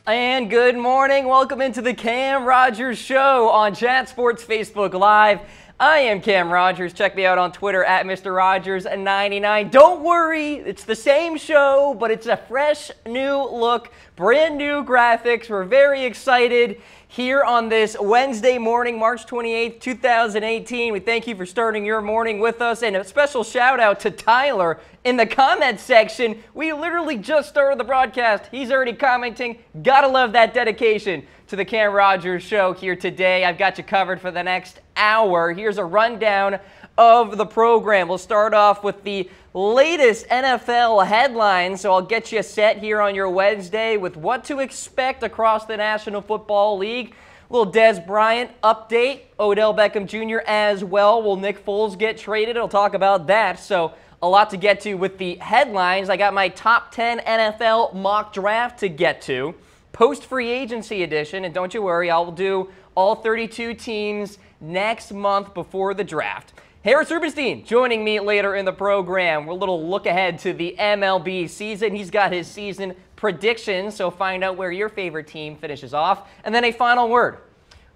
And good morning. Welcome into the Cam Rogers Show on Chat Sports Facebook Live. I am Cam Rogers. Check me out on Twitter at Mr. Rogers99. Don't worry, it's the same show, but it's a fresh new look, brand new graphics. We're very excited here on this Wednesday morning, March 28th, 2018. We thank you for starting your morning with us, and a special shout out to Tyler in the comments section. We literally just started the broadcast. He's already commenting. Gotta love that dedication to the Cam Rogers Show here today. I've got you covered for the next hour. Here's a rundown of the program. We'll start off with the latest NFL headlines, so I'll get you set here on your Wednesday with what to expect across the National Football League. A little Dez Bryant update, Odell Beckham Jr. as well. Will Nick Foles get traded? I'll talk about that. So a lot to get to with the headlines. I got my top 10 NFL mock draft to get to. Post-free agency edition, and don't you worry, I'll do all 32 teams next month before the draft. Harris Rubenstein joining me later in the program. We're a little look ahead to the MLB season. He's got his season predictions, so find out where your favorite team finishes off. And then a final word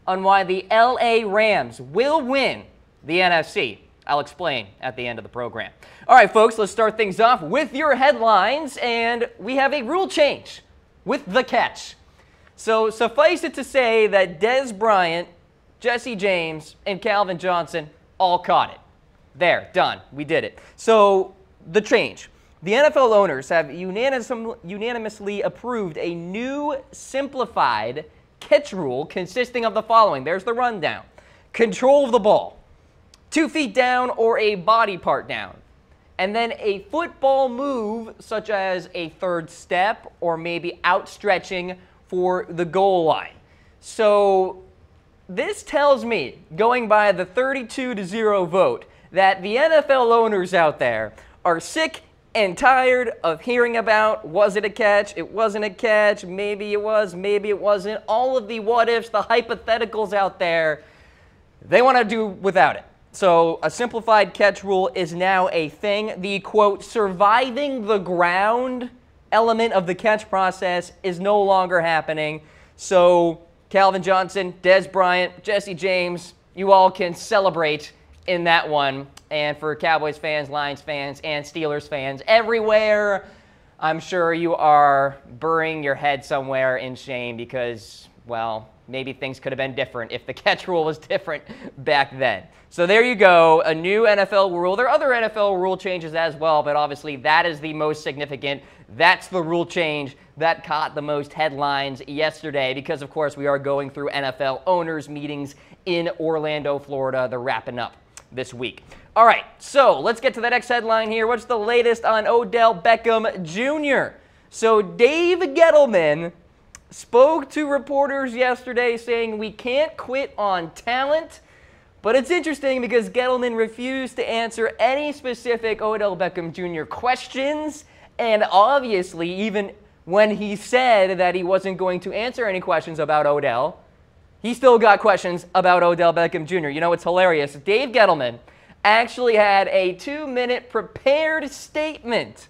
on why the LA Rams will win the NFC. I'll explain at the end of the program. All right, folks, let's start things off with your headlines, and we have a rule change with the catch. So suffice it to say that Dez Bryant, Jesse James, and Calvin Johnson all caught it. There, done. We did it. So the change. The NFL owners have unanimously approved a new simplified catch rule consisting of the following. There's the rundown. Control of the ball, 2 feet down or a body part down. And then a football move such as a third step or maybe outstretching for the goal line. So this tells me, going by the 32-0 vote, that the NFL owners out there are sick and tired of hearing about, was it a catch, it wasn't a catch, maybe it was, maybe it wasn't. All of the what-ifs, the hypotheticals out there, they want to do without it. So a simplified catch rule is now a thing. The, quote, surviving the ground element of the catch process is no longer happening. So Calvin Johnson, Dez Bryant, Jesse James, you all can celebrate in that one. And for Cowboys fans, Lions fans, and Steelers fans everywhere, I'm sure you are burying your head somewhere in shame because, well, maybe things could have been different if the catch rule was different back then. So there you go, a new NFL rule. There are other NFL rule changes as well, but obviously that is the most significant. That's the rule change that caught the most headlines yesterday because, of course, we are going through NFL owners' meetings in Orlando, Florida. They're wrapping up this week. All right, so let's get to the next headline here. What's the latest on Odell Beckham Jr.? So Dave Gettleman spoke to reporters yesterday saying we can't quit on talent. But it's interesting because Gettleman refused to answer any specific Odell Beckham Jr. questions. And obviously, even when he said that he wasn't going to answer any questions about Odell, he still got questions about Odell Beckham Jr. You know, it's hilarious. Dave Gettleman actually had a 2-minute prepared statement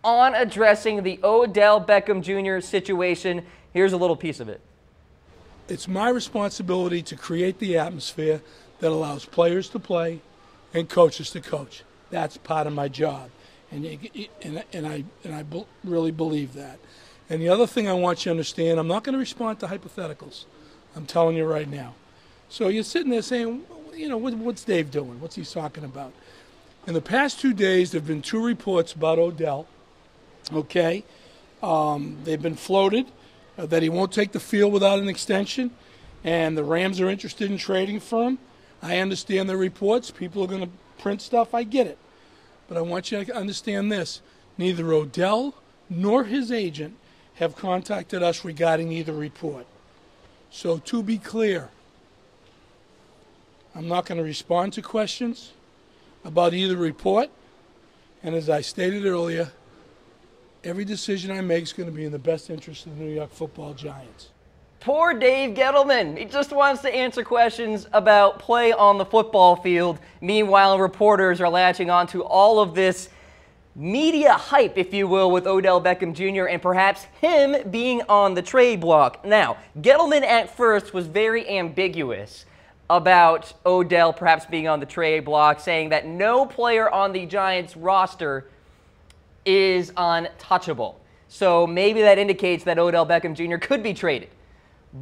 on addressing the Odell Beckham Jr. situation. Here's a little piece of it. It's my responsibility to create the atmosphere that allows players to play and coaches to coach. That's part of my job, and I really believe that. And the other thing I want you to understand, I'm not going to respond to hypotheticals. I'm telling you right now. So you're sitting there saying, you know, what's Dave doing? What's he talking about? In the past 2 days, there have been 2 reports about Odell, okay? They've been floated that he won't take the field without an extension, and the Rams are interested in trading for him. I understand the reports. People are going to print stuff. I get it. But I want you to understand this. Neither Odell nor his agent have contacted us regarding either report. So to be clear, I'm not going to respond to questions about either report. And as I stated earlier, every decision I make is going to be in the best interest of the New York Football Giants. Poor Dave Gettleman. He just wants to answer questions about play on the football field. Meanwhile, reporters are latching onto all of this media hype, if you will, with Odell Beckham Jr. and perhaps him being on the trade block. Now, Gettleman at first was very ambiguous about Odell perhaps being on the trade block, saying that no player on the Giants roster is untouchable. So maybe that indicates that Odell Beckham Jr. could be traded.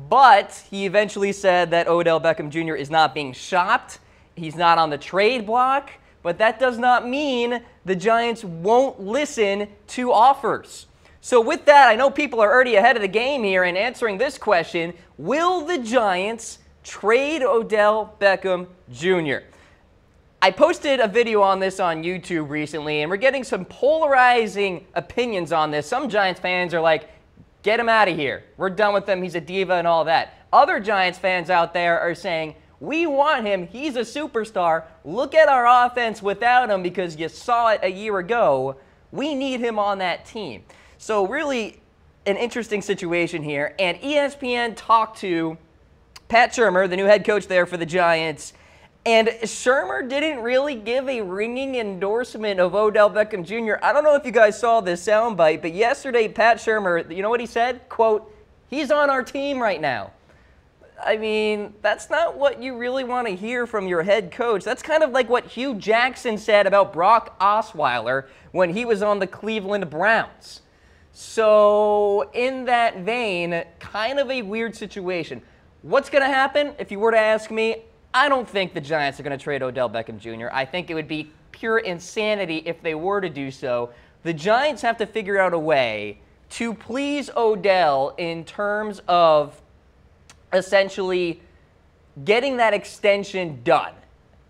But he eventually said that Odell Beckham Jr. is not being shopped. He's not on the trade block. But that does not mean the Giants won't listen to offers. So with that, I know people are already ahead of the game here in answering this question. Will the Giants trade Odell Beckham Jr.? I posted a video on this on YouTube recently, and we're getting some polarizing opinions on this. Some Giants fans are like, get him out of here. We're done with him. He's a diva and all that. Other Giants fans out there are saying, we want him. He's a superstar. Look at our offense without him because you saw it a year ago. We need him on that team. So really an interesting situation here. And ESPN talked to Pat Shurmur, the new head coach there for the Giants, and Shurmur didn't really give a ringing endorsement of Odell Beckham Jr. I don't know if you guys saw this soundbite, but yesterday Pat Shurmur, you know what he said? Quote, he's on our team right now. I mean, that's not what you really want to hear from your head coach. That's kind of like what Hugh Jackson said about Brock Osweiler when he was on the Cleveland Browns. So in that vein, kind of a weird situation. What's going to happen? If you were to ask me, I don't think the Giants are going to trade Odell Beckham Jr. I think it would be pure insanity if they were to do so. The Giants have to figure out a way to please Odell in terms of essentially getting that extension done.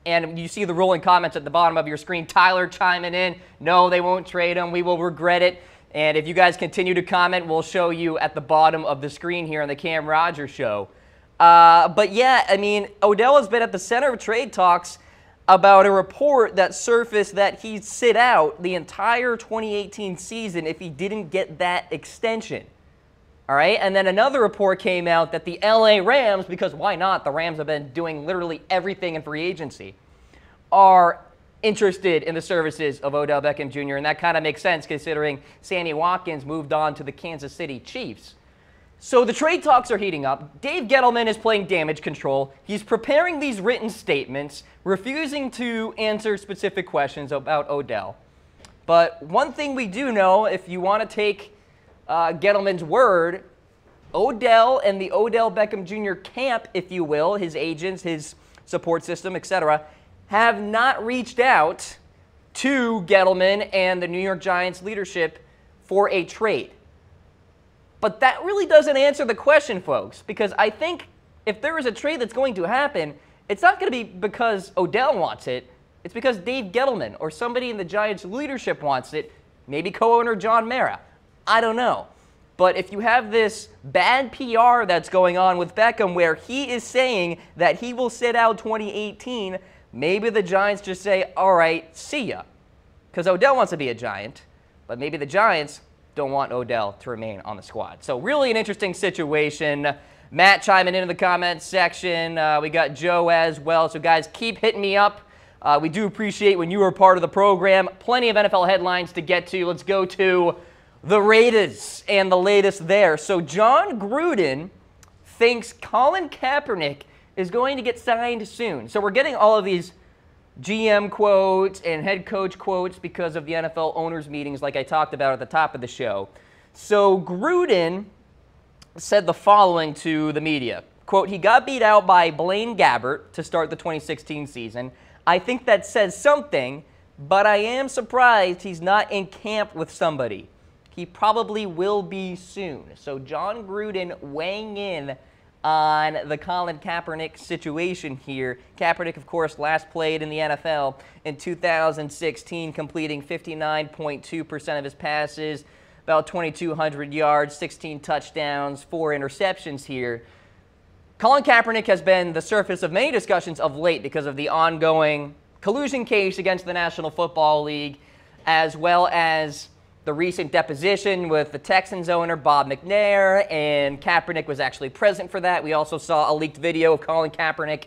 And you see the rolling comments at the bottom of your screen. Tyler chiming in, no, they won't trade him. We will regret it. And if you guys continue to comment, we'll show you at the bottom of the screen here on the Cam Rogers Show. But yeah, I mean, Odell has been at the center of trade talks about a report that surfaced that he'd sit out the entire 2018 season if he didn't get that extension. All right, and then another report came out that the LA Rams, because why not? The Rams have been doing literally everything in free agency, are interested in the services of Odell Beckham Jr., and that kind of makes sense considering Sammy Watkins moved on to the Kansas City Chiefs. So the trade talks are heating up. Dave Gettleman is playing damage control. He's preparing these written statements, refusing to answer specific questions about Odell. But one thing we do know, if you want to take Gettleman's word, Odell and the Odell Beckham Jr. camp, if you will, his agents, his support system, etc., have not reached out to Gettleman and the New York Giants leadership for a trade. But that really doesn't answer the question, folks, because I think if there is a trade that's going to happen, it's not going to be because Odell wants it. It's because Dave Gettleman or somebody in the Giants leadership wants it, maybe co-owner John Mara. I don't know. But if you have this bad PR that's going on with Beckham where he is saying that he will sit out 2018, maybe the Giants just say, all right, see ya. Because Odell wants to be a Giant, but maybe the Giants don't want Odell to remain on the squad. So really an interesting situation. Matt chiming in the comments section. We got Joe as well. So guys, keep hitting me up. We do appreciate when you are part of the program. Plenty of NFL headlines to get to. Let's go to the Raiders and the latest there. So John Gruden thinks Colin Kaepernick is going to get signed soon. So we're getting all of these GM quotes and head coach quotes because of the NFL owners meetings like I talked about at the top of the show. So Gruden said the following to the media. Quote, he got beat out by Blaine Gabbert to start the 2016 season. I think that says something, but I am surprised he's not in camp with somebody. He probably will be soon. So John Gruden weighing in on the Colin Kaepernick situation here. Kaepernick, of course, last played in the NFL in 2016, completing 59.2% of his passes, about 2,200 yards, 16 touchdowns, 4 interceptions here. Colin Kaepernick has been the surface of many discussions of late because of the ongoing collusion case against the National Football League, as well as the recent deposition with the Texans owner, Bob McNair, and Kaepernick was actually present for that. We also saw a leaked video of Colin Kaepernick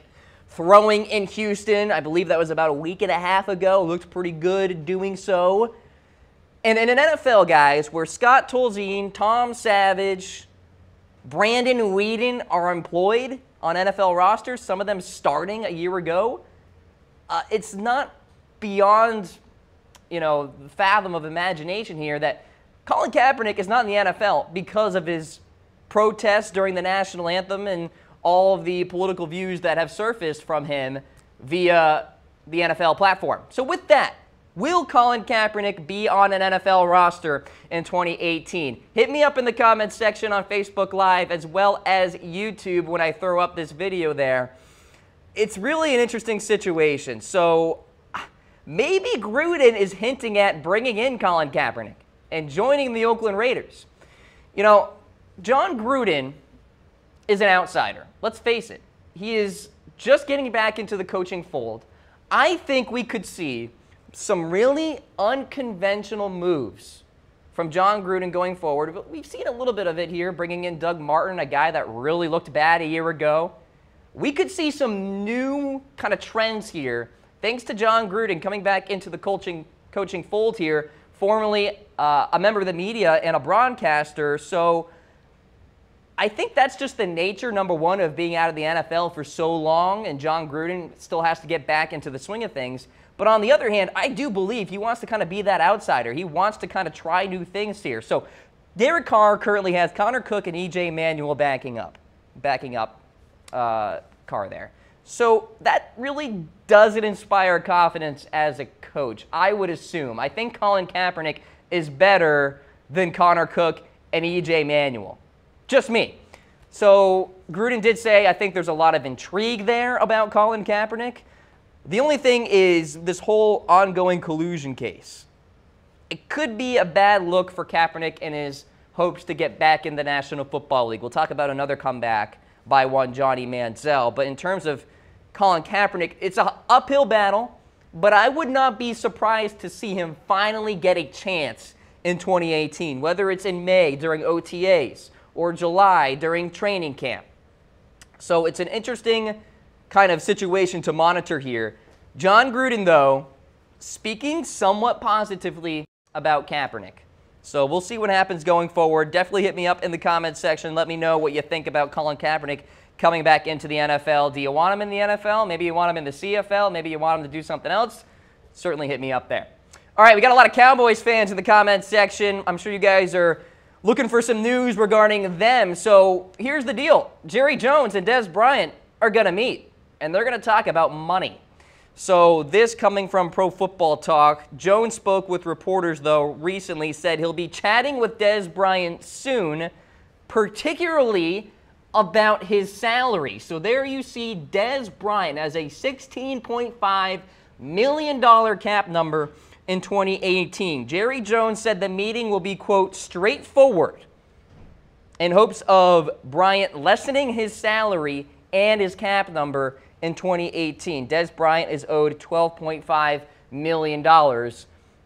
throwing in Houston. I believe that was about a week and a half ago. Looked pretty good doing so. And in an NFL, guys, where Scott Tolzien, Tom Savage, Brandon Weeden are employed on NFL rosters, some of them starting a year ago, it's not beyond, the fathom of imagination here that Colin Kaepernick is not in the NFL because of his protests during the national anthem and all of the political views that have surfaced from him via the NFL platform. So with that, will Colin Kaepernick be on an NFL roster in 2018? Hit me up in the comments section on Facebook Live as well as YouTube when I throw up this video there. It's really an interesting situation. So maybe Gruden is hinting at bringing in Colin Kaepernick and joining the Oakland Raiders. John Gruden is an outsider. Let's face it. He is just getting back into the coaching fold. I think we could see some really unconventional moves from John Gruden going forward. We've seen a little bit of it here, bringing in Doug Martin, a guy that really looked bad a year ago. We could see some new kind of trends here, thanks to John Gruden coming back into the coaching fold here, formerly a member of the media and a broadcaster. So I think that's just the nature, number one, of being out of the NFL for so long, and John Gruden still has to get back into the swing of things. But on the other hand, I do believe he wants to kind of be that outsider. He wants to kind of try new things here. So Derek Carr currently has Connor Cook and E.J. Manuel backing up Carr there. So that really doesn't inspire confidence as a coach, I would assume. I think Colin Kaepernick is better than Connor Cook and E.J. Manuel. Just me. So Gruden did say, I think there's a lot of intrigue there about Colin Kaepernick. The only thing is this whole ongoing collusion case. It could be a bad look for Kaepernick and his hopes to get back in the National Football League. We'll talk about another comeback by one Johnny Manziel. But in terms of Colin Kaepernick, it's an uphill battle, but I would not be surprised to see him finally get a chance in 2018, whether it's in May during OTAs or July during training camp. So it's an interesting kind of situation to monitor here. John Gruden, though, speaking somewhat positively about Kaepernick. So we'll see what happens going forward. Definitely hit me up in the comments section. Let me know what you think about Colin Kaepernick coming back into the NFL. Do you want him in the NFL? Maybe you want him in the CFL. Maybe you want him to do something else. Certainly hit me up there. All right, we got a lot of Cowboys fans in the comments section. I'm sure you guys are looking for some news regarding them. So here's the deal. Jerry Jones and Dez Bryant are going to meet, and they're going to talk about money. So this coming from Pro Football Talk. Jones spoke with reporters, though, recently, said he'll be chatting with Dez Bryant soon, particularly about his salary. So there you see Dez Bryant as a $16.5 million cap number in 2018. Jerry Jones said the meeting will be, quote, straightforward in hopes of Bryant lessening his salary and his cap number in 2018. Dez Bryant is owed $12.5 million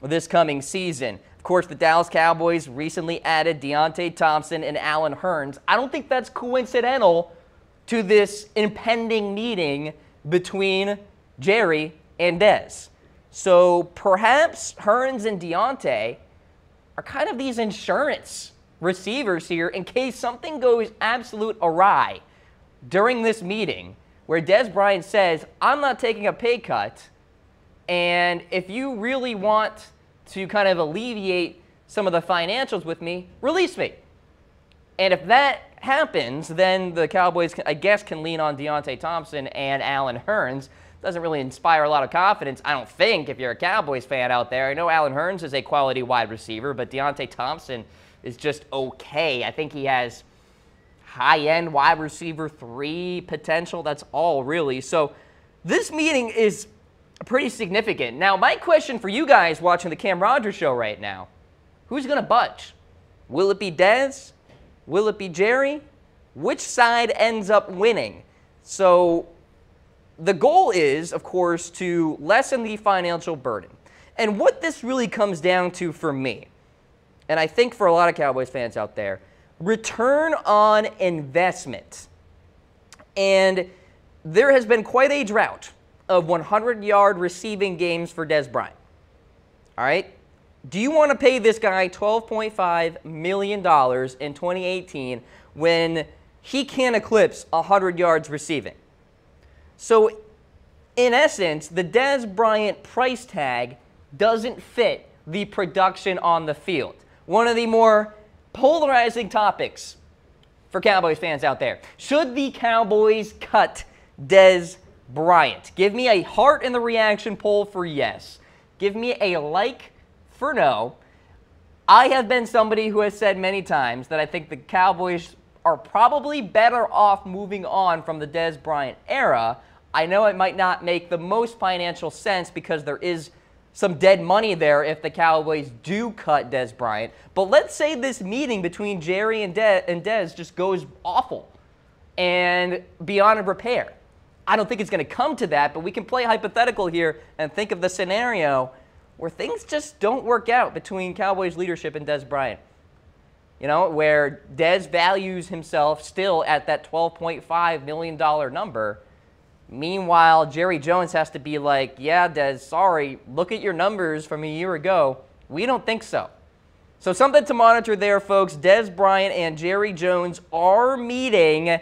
this coming season. Of course, the Dallas Cowboys recently added Deontay Thompson and Allen Hurns. I don't think that's coincidental to this impending meeting between Jerry and Dez. So perhaps Hurns and Deontay are kind of these insurance receivers here in case something goes absolute awry during this meeting where Dez Bryant says, I'm not taking a pay cut, and if you really want to kind of alleviate some of the financials with me, release me. And if that happens, then the Cowboys, I guess, can lean on Deontay Thompson and Allen Hurns. Doesn't really inspire a lot of confidence, I don't think, if you're a Cowboys fan out there. I know Allen Hurns is a quality wide receiver, but Deontay Thompson is just okay. I think he has high-end wide receiver 3 potential. That's all, really. So this meeting is pretty significant. Now, my question for you guys watching the Cam Rogers Show right now, who's going to budge? Will it be Dez? Will it be Jerry? Which side ends up winning? So the goal is, of course, to lessen the financial burden. And what this really comes down to for me, and I think for a lot of Cowboys fans out there, return on investment. And there has been quite a drought of 100-yard receiving games for Dez Bryant. All right? Do you want to pay this guy $12.5 million in 2018 when he can't eclipse 100 yards receiving? So, in essence, the Dez Bryant price tag doesn't fit the production on the field. One of the more polarizing topics for Cowboys fans out there. Should the Cowboys cut Dez Bryant? Give me a heart in the reaction poll for yes. Give me a like for no. I have been somebody who has said many times that I think the Cowboys are probably better off moving on from the Dez Bryant era. I know it might not make the most financial sense because there is some dead money there if the Cowboys do cut Dez Bryant. But let's say this meeting between Jerry and Dez just goes awful and beyond repair. I don't think it's going to come to that, but we can play hypothetical here and think of the scenario where things just don't work out between Cowboys leadership and Dez Bryant. You know, where Dez values himself still at that $12.5 million number. Meanwhile, Jerry Jones has to be like, yeah, Dez, sorry, look at your numbers from a year ago. We don't think so. So something to monitor there, folks. Dez Bryant and Jerry Jones are meeting,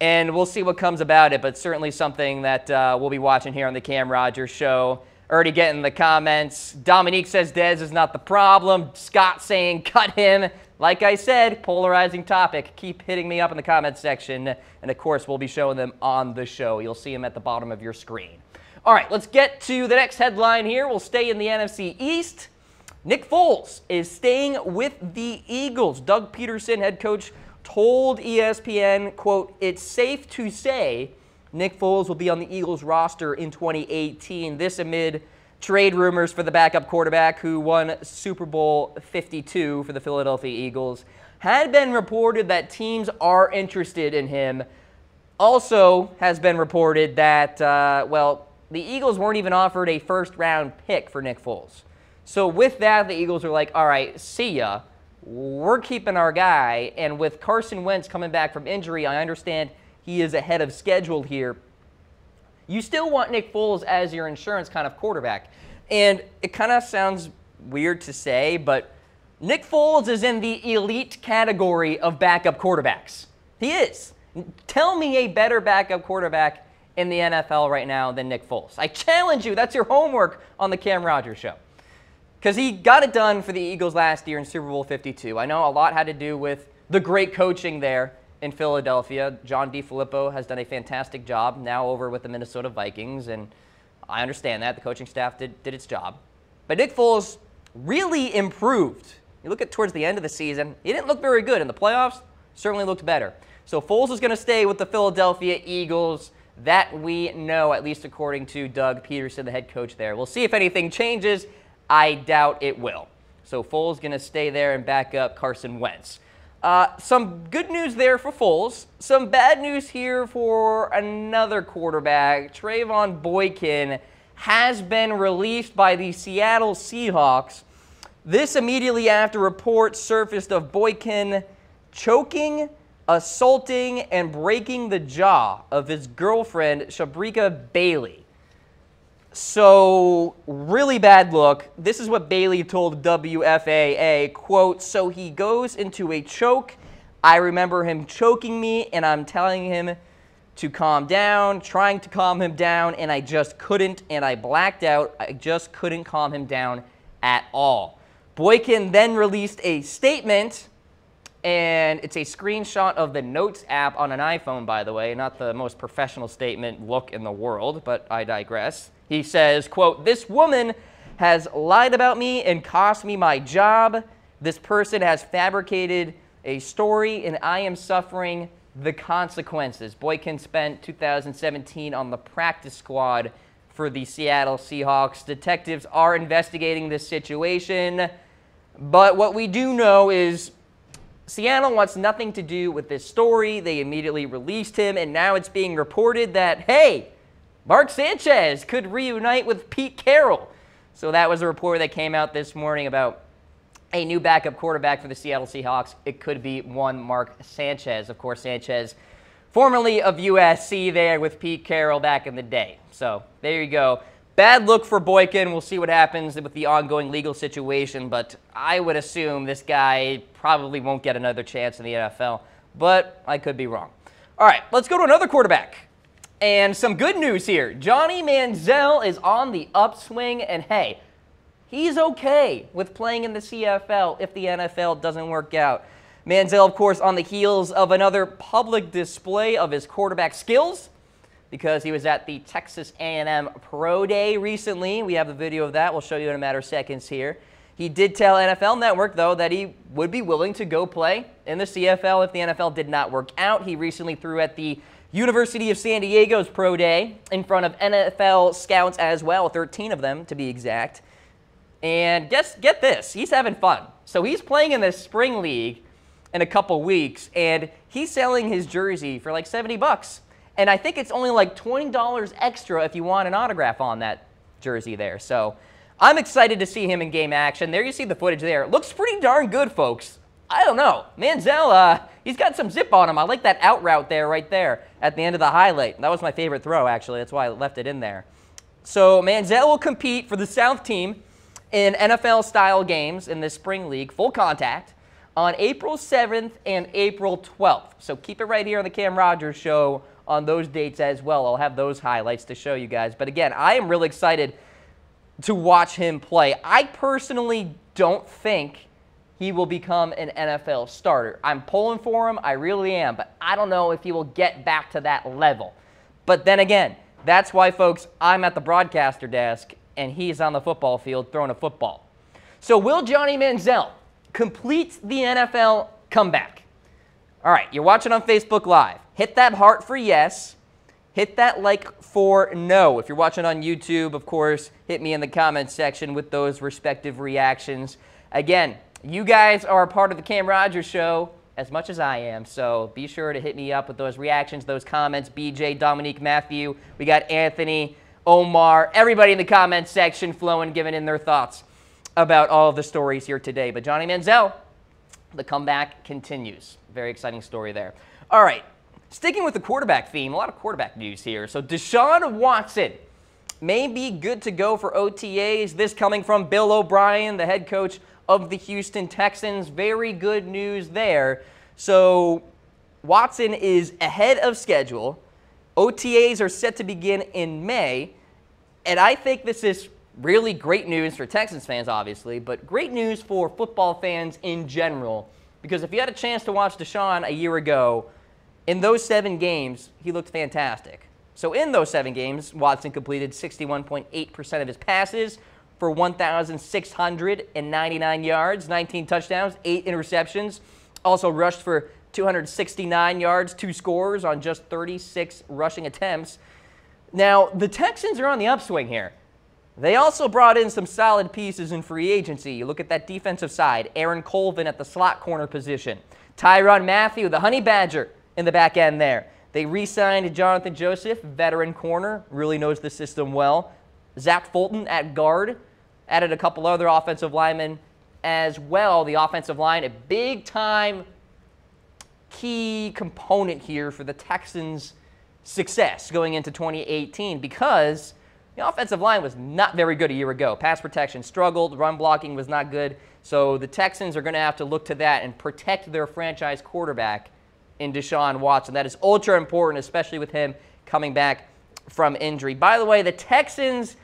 and we'll see what comes about it, but certainly something that we'll be watching here on the Cam Rogers Show. Already getting the comments. Dominique says Dez is not the problem. Scott saying cut him. Like I said, polarizing topic. Keep hitting me up in the comments section. And, of course, we'll be showing them on the show. You'll see them at the bottom of your screen. All right, let's get to the next headline here. We'll stay in the NFC East. Nick Foles is staying with the Eagles. Doug Peterson, head coach, told ESPN, quote, "It's safe to say Nick Foles will be on the Eagles roster in 2018. This amid trade rumors for the backup quarterback who won Super Bowl 52 for the Philadelphia Eagles. Had been reported that teams are interested in him. Also has been reported that, the Eagles weren't even offered a first-round pick for Nick Foles. So with that, the Eagles are like, all right, see ya. We're keeping our guy. And with Carson Wentz coming back from injury, I understand he is ahead of schedule here. You still want Nick Foles as your insurance kind of quarterback. And it kind of sounds weird to say, but Nick Foles is in the elite category of backup quarterbacks. He is. Tell me a better backup quarterback in the NFL right now than Nick Foles. I challenge you. That's your homework on the Cam Rogers Show. Because he got it done for the Eagles last year in Super Bowl 52. I know a lot had to do with the great coaching there in Philadelphia. John DeFilippo has done a fantastic job now over with the Minnesota Vikings, and I understand that. The coaching staff did its job. But Nick Foles really improved. You look at towards the end of the season, he didn't look very good. In the playoffs, certainly looked better. So Foles is going to stay with the Philadelphia Eagles. That we know, at least according to Doug Peterson, the head coach there. We'll see if anything changes. I doubt it will. So Foles going to stay there and back up Carson Wentz. Some good news there for Foles. Some bad news here for another quarterback. Trayvon Boykin has been released by the Seattle Seahawks. This immediately after reports surfaced of Boykin choking, assaulting, and breaking the jaw of his girlfriend, Shabrika Bailey. So, really bad look. This is what Bailey told WFAA, quote, "So he goes into a choke. I remember him choking me, and I'm telling him to calm down, trying to calm him down, and I just couldn't, and I blacked out. I just couldn't calm him down at all." Boykin then released a statement, and it's a screenshot of the Notes app on an iPhone, by the way. Not the most professional statement look in the world, but I digress. He says, quote, "This woman has lied about me and cost me my job. This person has fabricated a story, and I am suffering the consequences." Boykin spent 2017 on the practice squad for the Seattle Seahawks. Detectives are investigating this situation, but what we do know is Seattle wants nothing to do with this story. They immediately released him, and now it's being reported that, hey, Mark Sanchez could reunite with Pete Carroll. So that was a report that came out this morning about a new backup quarterback for the Seattle Seahawks. It could be one Mark Sanchez. Of course, Sanchez, formerly of USC there with Pete Carroll back in the day. So there you go. bad look for Boykin. We'll see what happens with the ongoing legal situation, but I would assume this guy probably won't get another chance in the NFL, but I could be wrong. All right, let's go to another quarterback. And some good news here. Johnny Manziel is on the upswing, and hey, he's okay with playing in the CFL if the NFL doesn't work out. Manziel, of course, on the heels of another public display of his quarterback skills because he was at the Texas A&M Pro Day recently. We have the video of that. We'll show you in a matter of seconds here. He did tell NFL Network, though, that he would be willing to go play in the CFL if the NFL did not work out. He recently threw at the University of San Diego's Pro Day in front of NFL scouts as well, 13 of them to be exact. And get this, he's having fun. So he's playing in this spring league in a couple weeks, and he's selling his jersey for like $70. And I think it's only like $20 extra if you want an autograph on that jersey there. So I'm excited to see him in game action. There you see the footage there. Looks pretty darn good, folks. I don't know. Manziel, he's got some zip on him. I like that out route there, right there at the end of the highlight. That was my favorite throw, actually. That's why I left it in there. So Manziel will compete for the South team in NFL-style games in this spring league, full contact, on April 7th and April 12th. So keep it right here on the Cam Rogers Show on those dates as well. I'll have those highlights to show you guys. But again, I am really excited to watch him play. I personally don't think he will become an NFL starter. I'm pulling for him, I really am, but I don't know if he will get back to that level. But then again, that's why, folks, I'm at the broadcaster desk and he's on the football field throwing a football. So will Johnny Manziel complete the NFL comeback? All right, you're watching on Facebook Live. Hit that heart for yes. Hit that like for no. If you're watching on YouTube, of course, hit me in the comments section with those respective reactions. Again, you guys are a part of the Cam Rogers Show as much as I am, so be sure to hit me up with those reactions, those comments. BJ, Dominique, Matthew, we got Anthony, Omar, everybody in the comments section flowing, giving in their thoughts about all of the stories here today. But Johnny Manziel, the comeback continues. Very exciting story there. All right. Sticking with the quarterback theme, a lot of quarterback news here. So Deshaun Watson may be good to go for OTAs. This coming from Bill O'Brien, the head coach of the Houston Texans. Very good news there. So Watson is ahead of schedule. OTAs are set to begin in May. And I think this is really great news for Texans fans, obviously, but great news for football fans in general. Because if you had a chance to watch Deshaun a year ago, in those 7 games, he looked fantastic. So in those 7 games, Watson completed 61.8% of his passes for 1,699 yards, 19 touchdowns, 8 interceptions. Also rushed for 269 yards, 2 scores on just 36 rushing attempts. Now, the Texans are on the upswing here. They also brought in some solid pieces in free agency. You look at that defensive side. Aaron Colvin at the slot corner position. Tyrann Mathieu, the Honey Badger, in the back end there. They re-signed Jonathan Joseph, veteran corner, really knows the system well. Zach Fulton at guard. Added a couple other offensive linemen as well. The offensive line, a big-time key component here for the Texans' success going into 2018 because the offensive line was not very good a year ago. Pass protection struggled. Run blocking was not good. So the Texans are going to have to look to that and protect their franchise quarterback in Deshaun Watson. That is ultra important, especially with him coming back from injury. By the way, the Texans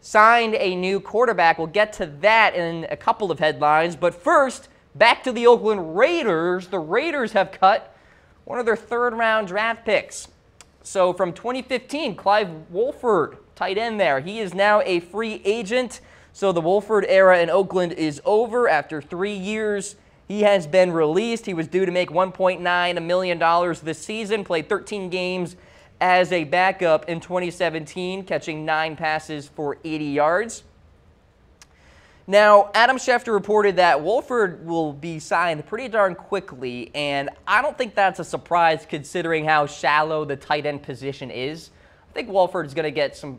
signed a new quarterback. We'll get to that in a couple of headlines. But first, back to the Oakland Raiders. The Raiders have cut one of their third-round draft picks. So from 2015, Clive Walford, tight end there. He is now a free agent. So the Walford era in Oakland is over. After 3 years, he has been released. He was due to make $1.9 million this season, played 13 games as a backup in 2017, catching 9 passes for 80 yards. Now, Adam Schefter reported that Walford will be signed pretty darn quickly, and I don't think that's a surprise considering how shallow the tight end position is. I think Walford is going to get some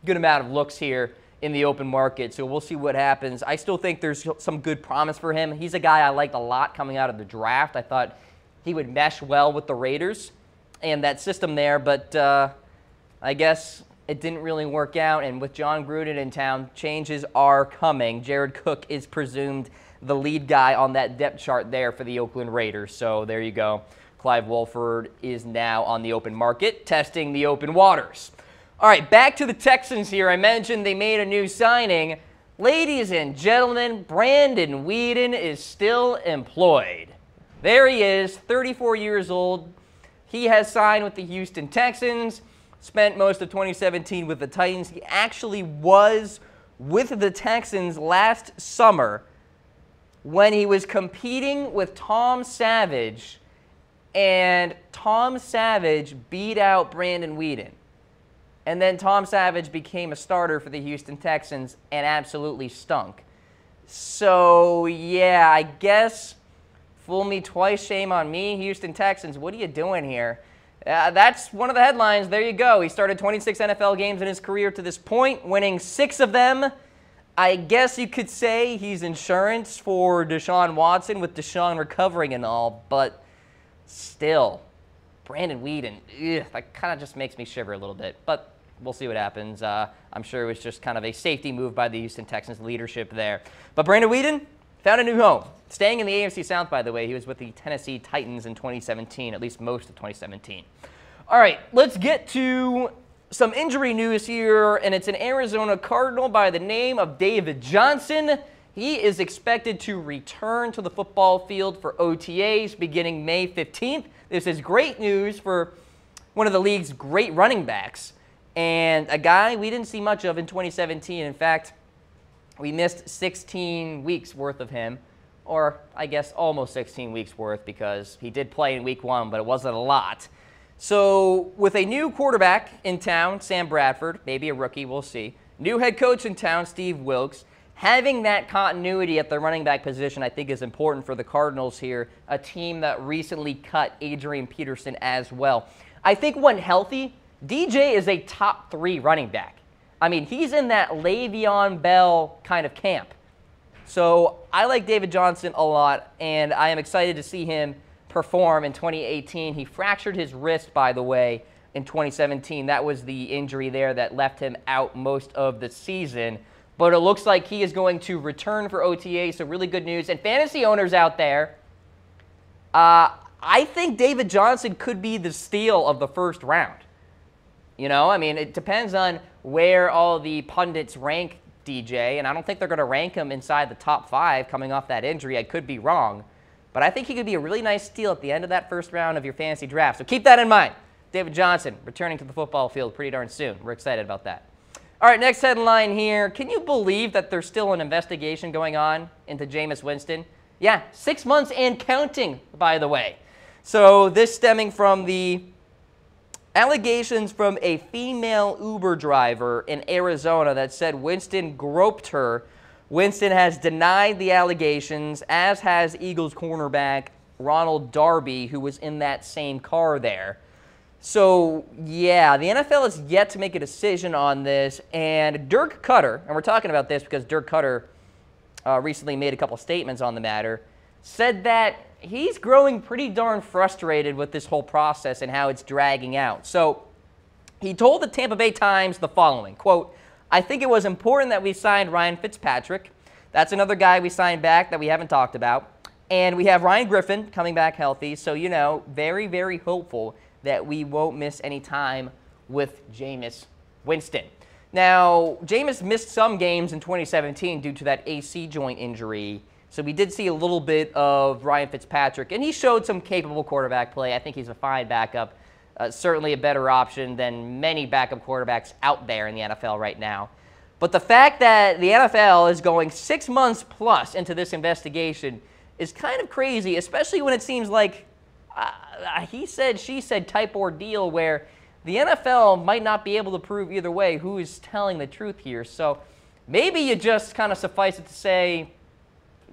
good amount of looks here in the open market, so we'll see what happens. I still think there's some good promise for him. He's a guy I liked a lot coming out of the draft. I thought he would mesh well with the Raiders and that system there, but I guess it didn't really work out, and with John Gruden in town, changes are coming. Jared Cook is presumed the lead guy on that depth chart there for the Oakland Raiders. So there you go. Clive Walford is now on the open market, testing the open waters. All right, back to the Texans here. I mentioned they made a new signing. Ladies and gentlemen, Brandon Weeden is still employed. There he is, 34 years old. He has signed with the Houston Texans, spent most of 2017 with the Titans. He actually was with the Texans last summer when he was competing with Tom Savage, and Tom Savage beat out Brandon Weeden. And then Tom Savage became a starter for the Houston Texans and absolutely stunk. So, yeah, I guess fool me twice, shame on me. Houston Texans, what are you doing here? That's one of the headlines. There you go. He started 26 NFL games in his career to this point, winning 6 of them. I guess you could say he's insurance for Deshaun Watson, with Deshaun recovering and all, but still, Brandon Weeden, that kind of just makes me shiver a little bit, but we'll see what happens. I'm sure it was just kind of a safety move by the Houston Texans leadership there. But Brandon Weeden found a new home. Staying in the AFC South, by the way. He was with the Tennessee Titans in 2017, at least most of 2017. All right, let's get to some injury news here, and it's an Arizona Cardinal by the name of David Johnson. He is expected to return to the football field for OTAs beginning May 15th. This is great news for one of the league's great running backs, and a guy we didn't see much of in 2017. In fact, we missed 16 weeks worth of him, or I guess almost 16 weeks worth, because he did play in week 1, but it wasn't a lot. So with a new quarterback in town, Sam Bradford, maybe a rookie, we'll see. New head coach in town, Steve Wilks. Having that continuity at the running back position, I think, is important for the Cardinals here, a team that recently cut Adrian Peterson as well. I think when healthy, DJ is a top 3 running back. I mean, he's in that Le'Veon Bell kind of camp. So I like David Johnson a lot, and I am excited to see him perform in 2018. He fractured his wrist, by the way, in 2017. That was the injury there that left him out most of the season. But it looks like he is going to return for OTA, so really good news. And fantasy owners out there, I think David Johnson could be the steal of the first round. You know, I mean, it depends on where all the pundits rank DJ, and I don't think they're going to rank him inside the top 5 coming off that injury. I could be wrong. But I think he could be a really nice steal at the end of that first round of your fantasy draft. So keep that in mind. David Johnson returning to the football field pretty darn soon. We're excited about that. All right, next headline here. Can you believe that there's still an investigation going on into Jameis Winston? Yeah, 6 months and counting, by the way. So this stemming from the allegations from a female Uber driver in Arizona that said Winston groped her. Winston has denied the allegations, as has Eagles cornerback Ronald Darby, who was in that same car there. So, yeah, the NFL has yet to make a decision on this, and Dirk Cutter, and we're talking about this because Dirk Cutter recently made a couple statements on the matter, said that he's growing pretty darn frustrated with this whole process and how it's dragging out. So, he told the Tampa Bay Times the following, quote, "I think it was important that we signed Ryan Fitzpatrick. That's another guy we signed back that we haven't talked about. And we have Ryan Griffin coming back healthy. So, you know, very, very hopeful that we won't miss any time with Jameis Winston." Now, Jameis missed some games in 2017 due to that AC joint injury. So we did see a little bit of Ryan Fitzpatrick, and he showed some capable quarterback play. I think he's a fine backup. Certainly a better option than many backup quarterbacks out there in the NFL right now. But the fact that the NFL is going 6 months plus into this investigation is kind of crazy, especially when it seems like he said, she said type ordeal where the NFL might not be able to prove either way who is telling the truth here. So maybe you just kind of suffice it to say,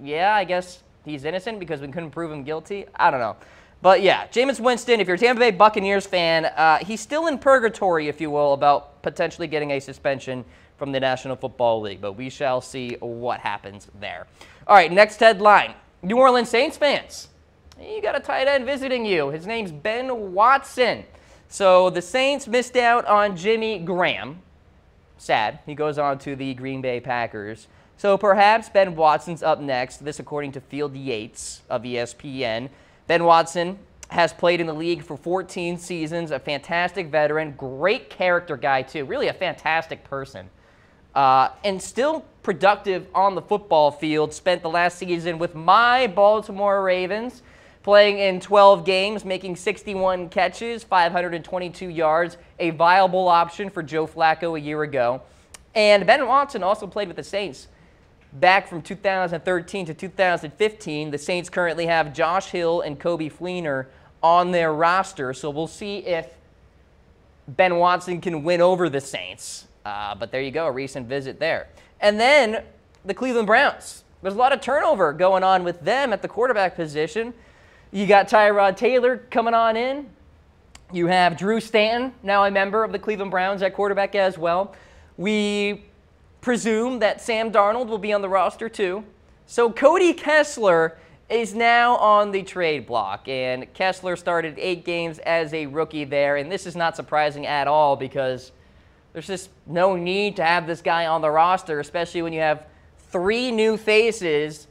yeah, I guess he's innocent because we couldn't prove him guilty. I don't know. But yeah, Jameis Winston, if you're a Tampa Bay Buccaneers fan, he's still in purgatory, if you will, about potentially getting a suspension from the National Football League. But we shall see what happens there. All right, next headline. New Orleans Saints fans, you got a tight end visiting you. His name's Ben Watson. So the Saints missed out on Jimmy Graham, sad. He goes on to the Green Bay Packers. So perhaps Ben Watson's up next. This according to Field Yates of ESPN. Ben Watson has played in the league for 14 seasons, a fantastic veteran, great character guy too, really a fantastic person. And still productive on the football field. Spent the last season with my Baltimore Ravens, playing in 12 games, making 61 catches, 522 yards, a viable option for Joe Flacco a year ago. And Ben Watson also played with the Saints back from 2013 to 2015. The Saints currently have Josh Hill and Coby Fleener on their roster, so we'll see if Ben Watson can win over the Saints. But there you go, a recent visit there. And then the Cleveland Browns. There's a lot of turnover going on with them at the quarterback position. You got Tyrod Taylor coming on in. You have Drew Stanton, now a member of the Cleveland Browns at quarterback as well. We presume that Sam Darnold will be on the roster too. So Cody Kessler is now on the trade block, and Kessler started 8 games as a rookie there, and this is not surprising at all because there's just no need to have this guy on the roster, especially when you have 3 new faces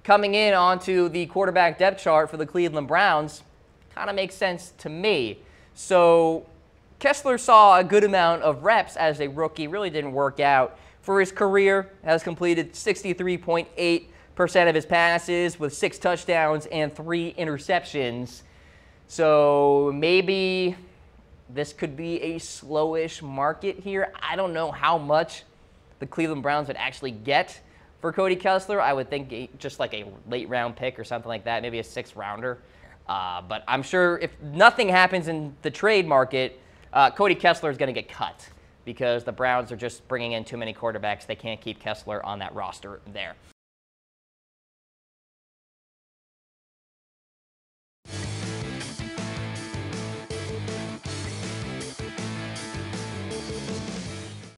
coming in onto the quarterback depth chart for the Cleveland Browns. Kind of makes sense to me. So Kessler saw a good amount of reps as a rookie, really didn't work out for his career, has completed 63.8% of his passes with 6 touchdowns and 3 interceptions. So maybe this could be a slowish market here. I don't know how much the Cleveland Browns would actually get for Cody Kessler. I would think just like a late round pick or something like that, maybe a 6th rounder. But I'm sure if nothing happens in the trade market, Cody Kessler is going to get cut because the Browns are just bringing in too many quarterbacks. They can't keep Kessler on that roster there.